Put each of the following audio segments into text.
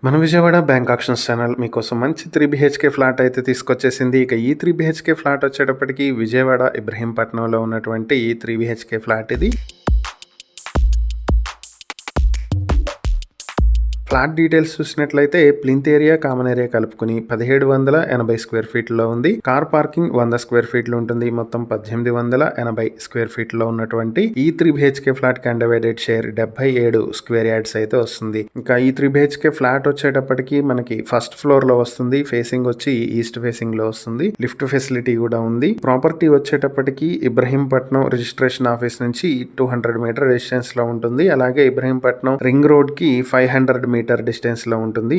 మన Vijayawada bank actions channel మీకోసం మంచి 3 BHK ఫ్లాట్ అయితే తీసుకొచ్చేసింది. ఇక ఈ 3 BHK ఫ్లాట్ వచ్చేటప్పటికి విజయవాడ ఇబ్రహీంపట్నంలో ఉన్నటువంటి ఈ 3 BHK ఫ్లాట్ ఇది. ఫ్లాట్ డీటెయిల్స్ చూసినట్లయితే ప్లింత్ ఏరియా, కామన్ ఏరియా కలుపుకుని 1780 స్క్వేర్ ఫీట్లో ఉంది. కార్ పార్కింగ్ 100 స్క్వేర్ ఫీట్లు ఉంటుంది. మొత్తం 1880 స్క్వేర్ ఫీట్లో ఉన్నటువంటి ఈ 3 BHK ఫ్లాట్ కి అన్డివైడెడ్ షేర్ 77 స్క్వేర్ యార్డ్స్ అయితే వస్తుంది. ఇంకా ఈ 3 BHK ఫ్లాట్ వచ్చేటప్పటికి మనకి ఫస్ట్ ఫ్లోర్ లో వస్తుంది. ఫేసింగ్ వచ్చి ఈస్ట్ ఫేసింగ్ లో వస్తుంది. లిఫ్ట్ ఫెసిలిటీ కూడా ఉంది. ప్రాపర్టీ వచ్చేటప్పటికి ఇబ్రహీంపట్నం రిజిస్ట్రేషన్ ఆఫీస్ నుంచి 200 మీటర్ డిస్టెన్స్ లో ఉంటుంది. అలాగే ఇబ్రహీంపట్నం రింగ్ రోడ్ కి 500 మీటర్ డిస్టెన్స్ లో ఉంటుంది.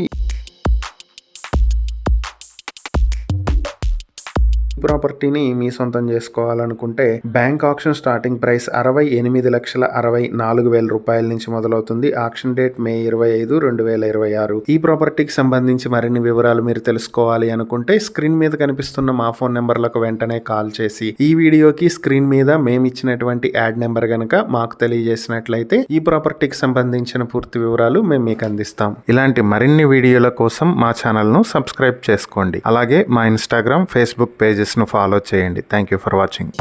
ప్రాపర్టీని మీ సొంతం చేసుకోవాలనుకుంటే బ్యాంక్ ఆక్షన్ స్టార్టింగ్ ప్రైస్ 68,64,000 రూపాయల నుంచి మొదలవుతుంది. Auction date May 25, 2026. ఈ ప్రాపర్టీకి సంబంధించి మరిన్ని వివరాలు మీరు తెలుసుకోవాలి అనుకుంటే స్క్రీన్ మీద కనిపిస్తున్న మా ఫోన్ నెంబర్లకు వెంటనే కాల్ చేసి ఈ వీడియోకి స్క్రీన్ మీద మేము ఇచ్చినటువంటి యాడ్ నెంబర్ గనక మాకు తెలియజేసినట్లయితే ఈ ప్రాపర్టీకి సంబంధించిన పూర్తి వివరాలు మేము మీకు అందిస్తాం. ఇలాంటి మరిన్ని వీడియోల కోసం మా ఛానల్ ను సబ్స్క్రైబ్ చేసుకోండి. అలాగే మా ఇన్స్టాగ్రామ్, ఫేస్బుక్ పేజెస్ ను ఫాలో చేయండి. Thank you for watching.